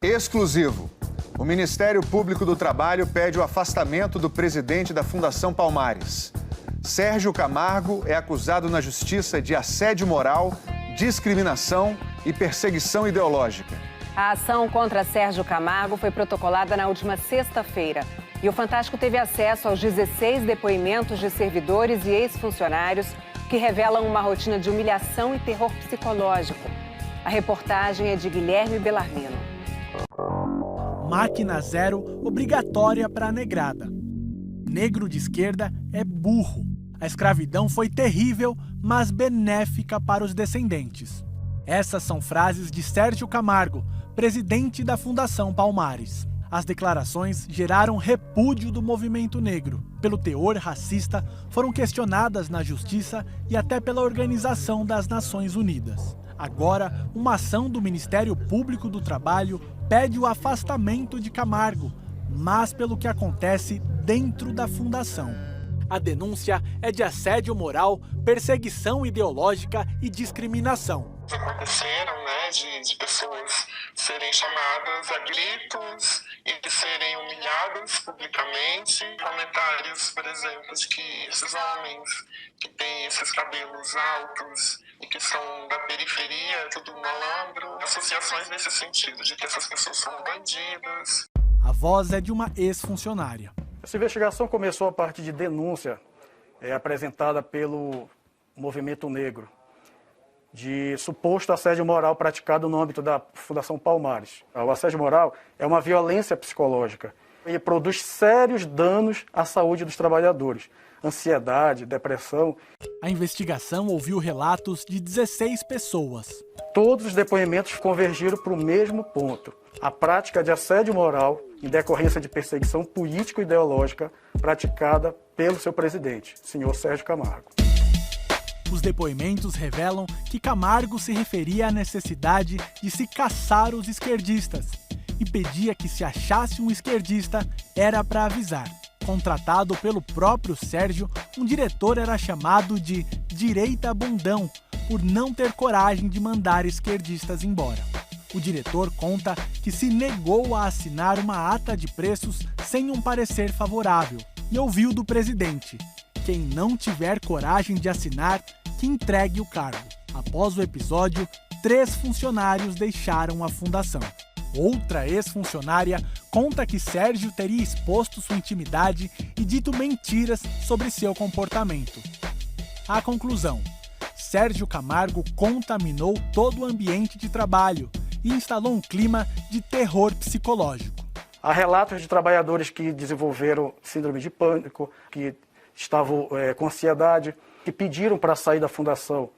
Exclusivo. O Ministério Público do Trabalho pede o afastamento do presidente da Fundação Palmares. Sérgio Camargo é acusado na Justiça de assédio moral, discriminação e perseguição ideológica. A ação contra Sérgio Camargo foi protocolada na última sexta-feira. E o Fantástico teve acesso aos 16 depoimentos de servidores e ex-funcionários que revelam uma rotina de humilhação e terror psicológico. A reportagem é de Guilherme Bellarmino. Máquina zero obrigatória para a negrada. Negro de esquerda é burro. A escravidão foi terrível, mas benéfica para os descendentes. Essas são frases de Sérgio Camargo, presidente da Fundação Palmares. As declarações geraram repúdio do movimento negro. Pelo teor racista, foram questionadas na Justiça e até pela Organização das Nações Unidas. Agora, uma ação do Ministério Público do Trabalho pede o afastamento de Camargo, mas pelo que acontece dentro da fundação. A denúncia é de assédio moral, perseguição ideológica e discriminação. Aconteceram, de pessoas serem chamadas a gritos e de serem humilhadas publicamente. Comentários, por exemplo, de que esses homens que têm esses cabelos altos e que são da periferia, tudo malandro. Associações nesse sentido, de que essas pessoas são bandidas. A voz é de uma ex-funcionária. Essa investigação começou a partir de denúncia apresentada pelo movimento negro, de suposto assédio moral praticado no âmbito da Fundação Palmares. O assédio moral é uma violência psicológica e produz sérios danos à saúde dos trabalhadores, ansiedade, depressão. A investigação ouviu relatos de 16 pessoas. Todos os depoimentos convergiram para o mesmo ponto: a prática de assédio moral em decorrência de perseguição político-ideológica praticada pelo seu presidente, senhor Sérgio Camargo. Os depoimentos revelam que Camargo se referia à necessidade de se caçar os esquerdistas e pedia que, se achasse um esquerdista, era para avisar. Contratado pelo próprio Sérgio, um diretor era chamado de direita bundão por não ter coragem de mandar esquerdistas embora. O diretor conta que se negou a assinar uma ata de preços sem um parecer favorável e ouviu do presidente: quem não tiver coragem de assinar, que entregue o cargo. Após o episódio, 3 funcionários deixaram a fundação. Outra ex-funcionária conta que Sérgio teria exposto sua intimidade e dito mentiras sobre seu comportamento. A conclusão: Sérgio Camargo contaminou todo o ambiente de trabalho e instalou um clima de terror psicológico. Há relatos de trabalhadores que desenvolveram síndrome de pânico, que estavam com ansiedade, que pediram para sair da fundação,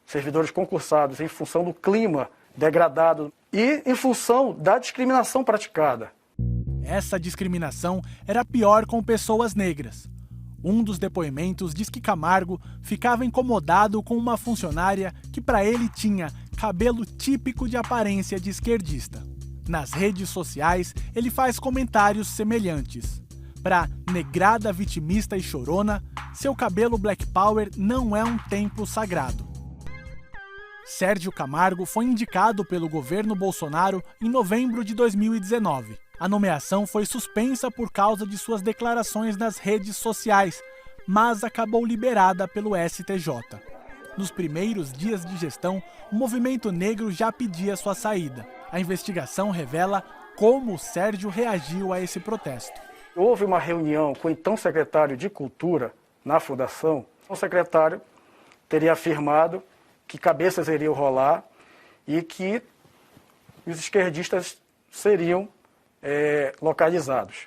servidores concursados, em função do clima degradado e em função da discriminação praticada. Essa discriminação era pior com pessoas negras. Um dos depoimentos diz que Camargo ficava incomodado com uma funcionária que para ele tinha cabelo típico de aparência de esquerdista. Nas redes sociais, ele faz comentários semelhantes. Para negrada vitimista e chorona, seu cabelo Black Power não é um templo sagrado. Sérgio Camargo foi indicado pelo governo Bolsonaro em novembro de 2019. A nomeação foi suspensa por causa de suas declarações nas redes sociais, mas acabou liberada pelo STJ. Nos primeiros dias de gestão, o movimento negro já pedia sua saída. A investigação revela como o Sérgio reagiu a esse protesto. Houve uma reunião com o então secretário de Cultura na Fundação. O secretário teria afirmado que cabeças iriam rolar e que os esquerdistas seriam localizados.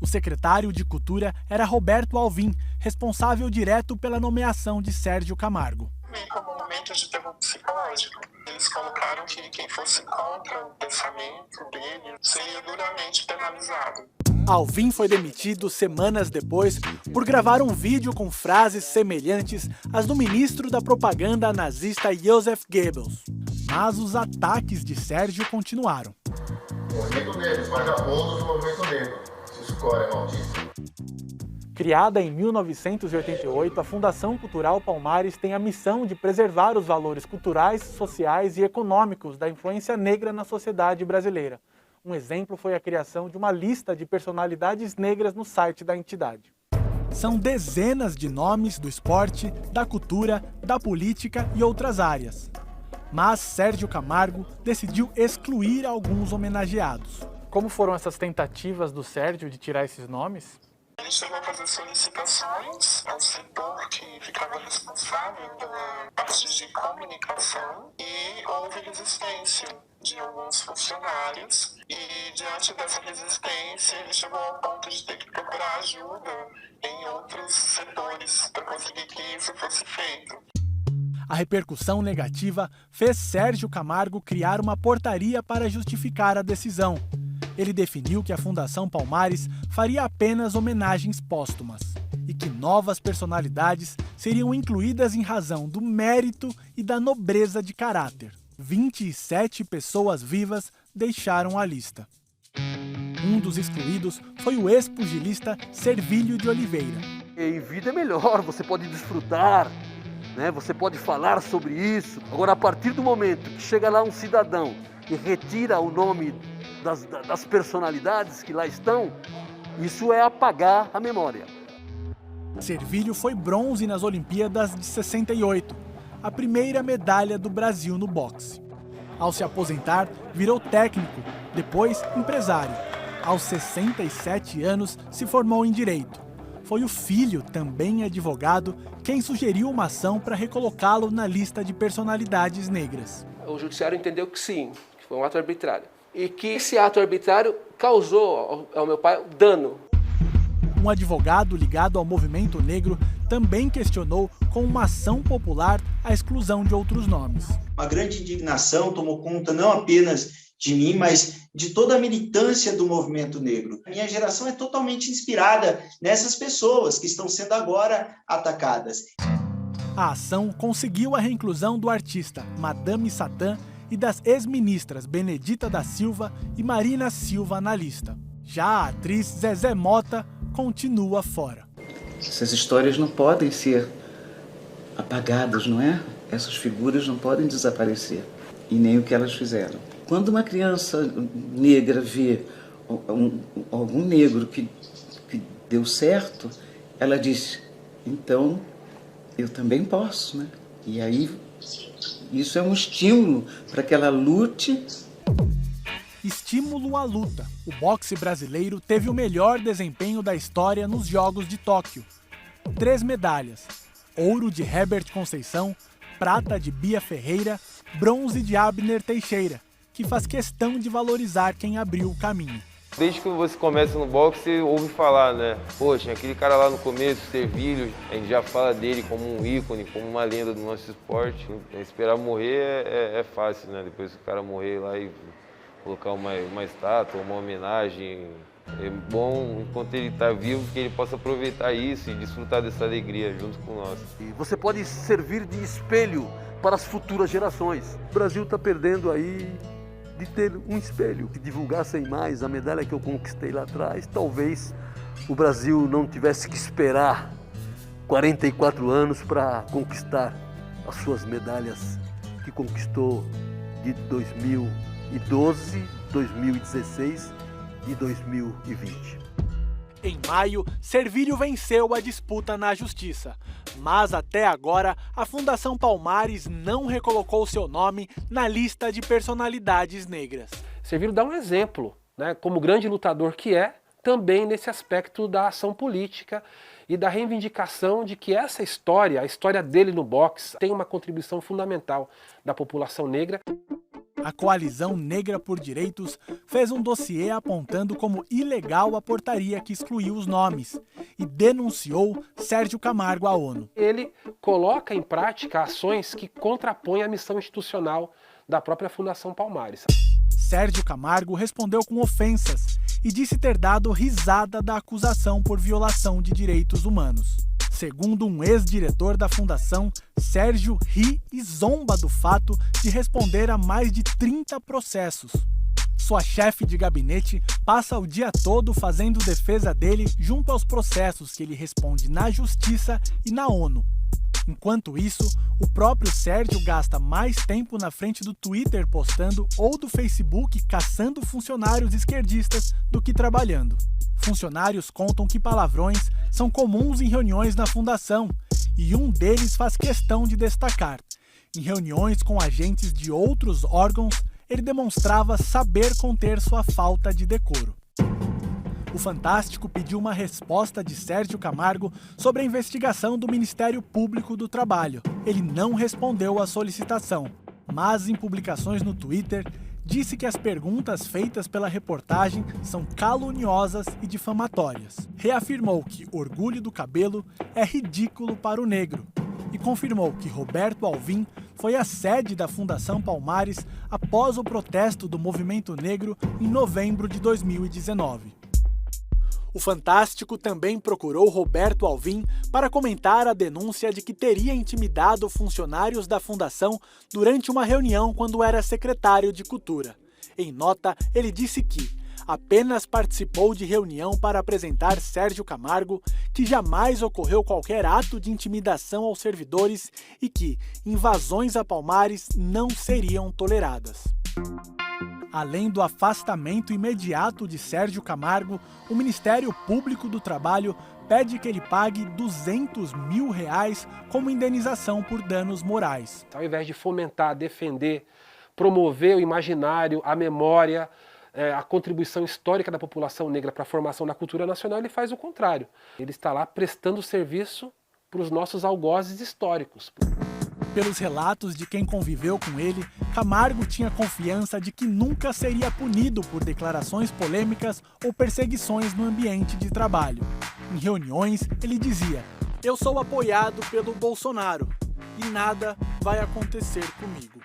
O secretário de Cultura era Roberto Alvim, responsável direto pela nomeação de Sérgio Camargo. Como um momento de terror psicológico. Eles colocaram que quem fosse contra o pensamento dele seria duramente penalizado. Alvim foi demitido semanas depois por gravar um vídeo com frases semelhantes às do ministro da propaganda nazista Joseph Goebbels. Mas os ataques de Sérgio continuaram. Movimento negro, vagabundo do movimento negro. Se escolhe, maldito. Criada em 1988, a Fundação Cultural Palmares tem a missão de preservar os valores culturais, sociais e econômicos da influência negra na sociedade brasileira. Um exemplo foi a criação de uma lista de personalidades negras no site da entidade. São dezenas de nomes do esporte, da cultura, da política e outras áreas. Mas Sérgio Camargo decidiu excluir alguns homenageados. Como foram essas tentativas do Sérgio de tirar esses nomes? Ele chegou a fazer solicitações ao setor que ficava responsável pela parte de comunicação e houve resistência de alguns funcionários e diante dessa resistência ele chegou ao ponto de ter que procurar ajuda em outros setores para conseguir que isso fosse feito. A repercussão negativa fez Sérgio Camargo criar uma portaria para justificar a decisão. Ele definiu que a Fundação Palmares faria apenas homenagens póstumas e que novas personalidades seriam incluídas em razão do mérito e da nobreza de caráter. 27 pessoas vivas deixaram a lista. Um dos excluídos foi o ex-pugilista Servílio de Oliveira. Em vida é melhor, você pode desfrutar, né? Você pode falar sobre isso. Agora, a partir do momento que chega lá um cidadão e retira o nome das personalidades que lá estão, isso é apagar a memória. Servílio foi bronze nas Olimpíadas de 68, a primeira medalha do Brasil no boxe. Ao se aposentar, virou técnico, depois empresário. Aos 67 anos, se formou em Direito. Foi o filho, também advogado, quem sugeriu uma ação para recolocá-lo na lista de personalidades negras. O judiciário entendeu que sim, que foi um ato arbitrário. E que esse ato arbitrário causou ao meu pai dano. Um advogado ligado ao movimento negro também questionou com uma ação popular a exclusão de outros nomes. Uma grande indignação tomou conta não apenas de mim, mas de toda a militância do movimento negro. A minha geração é totalmente inspirada nessas pessoas que estão sendo agora atacadas. A ação conseguiu a reinclusão do artista Madame Satã e das ex-ministras Benedita da Silva e Marina Silva na lista. Já a atriz Zezé Mota continua fora. Essas histórias não podem ser apagadas, não é? Essas figuras não podem desaparecer, e nem o que elas fizeram. Quando uma criança negra vê algum negro que deu certo, ela diz, então eu também posso, né? E aí isso é um estímulo para que ela lute. Estímulo à luta. O boxe brasileiro teve o melhor desempenho da história nos Jogos de Tóquio. 3 medalhas: ouro de Herbert Conceição, prata de Bia Ferreira, bronze de Abner Teixeira, que faz questão de valorizar quem abriu o caminho. Desde que você começa no boxe, você ouve falar, né? Poxa, aquele cara lá no começo, Servílio, a gente já fala dele como um ícone, como uma lenda do nosso esporte. Esperar morrer é fácil, né? Depois que o cara morrer lá e colocar uma estátua, uma homenagem. É bom, enquanto ele está vivo, que ele possa aproveitar isso e desfrutar dessa alegria junto com nós. Você pode servir de espelho para as futuras gerações. O Brasil está perdendo aí de ter um espelho. Se divulgassem mais a medalha que eu conquistei lá atrás, talvez o Brasil não tivesse que esperar 44 anos para conquistar as suas medalhas que conquistou de 2012, 2016 e 2020. Em maio, Servílio venceu a disputa na Justiça, mas até agora a Fundação Palmares não recolocou seu nome na lista de personalidades negras. Servílio dá um exemplo, né, como grande lutador que é, também nesse aspecto da ação política e da reivindicação de que essa história, a história dele no boxe, tem uma contribuição fundamental da população negra. A Coalizão Negra por Direitos fez um dossiê apontando como ilegal a portaria que excluiu os nomes e denunciou Sérgio Camargo à ONU. Ele coloca em prática ações que contrapõem a missão institucional da própria Fundação Palmares. Sérgio Camargo respondeu com ofensas e disse ter dado risada da acusação por violação de direitos humanos. Segundo um ex-diretor da Fundação, Sérgio ri e zomba do fato de responder a mais de 30 processos. Sua chefe de gabinete passa o dia todo fazendo defesa dele junto aos processos que ele responde na Justiça e na ONU. Enquanto isso, o próprio Sérgio gasta mais tempo na frente do Twitter postando ou do Facebook caçando funcionários esquerdistas do que trabalhando. Funcionários contam que palavrões são comuns em reuniões na fundação, e um deles faz questão de destacar. Em reuniões com agentes de outros órgãos, ele demonstrava saber conter sua falta de decoro. O Fantástico pediu uma resposta de Sérgio Camargo sobre a investigação do Ministério Público do Trabalho. Ele não respondeu à solicitação, mas em publicações no Twitter, disse que as perguntas feitas pela reportagem são caluniosas e difamatórias. Reafirmou que Orgulho do Cabelo é ridículo para o negro e confirmou que Roberto Alvim foi a sede da Fundação Palmares após o protesto do movimento negro em novembro de 2019. O Fantástico também procurou Roberto Alvim para comentar a denúncia de que teria intimidado funcionários da Fundação durante uma reunião quando era secretário de Cultura. Em nota, ele disse que apenas participou de reunião para apresentar Sérgio Camargo, que jamais ocorreu qualquer ato de intimidação aos servidores e que invasões a Palmares não seriam toleradas. Além do afastamento imediato de Sérgio Camargo, o Ministério Público do Trabalho pede que ele pague R$200 mil como indenização por danos morais. Ao invés de fomentar, defender, promover o imaginário, a memória, a contribuição histórica da população negra para a formação da cultura nacional, ele faz o contrário. Ele está lá prestando serviço para os nossos algozes históricos. Pelos relatos de quem conviveu com ele, Camargo tinha confiança de que nunca seria punido por declarações polêmicas ou perseguições no ambiente de trabalho. Em reuniões, ele dizia: "Eu sou apoiado pelo Bolsonaro e nada vai acontecer comigo."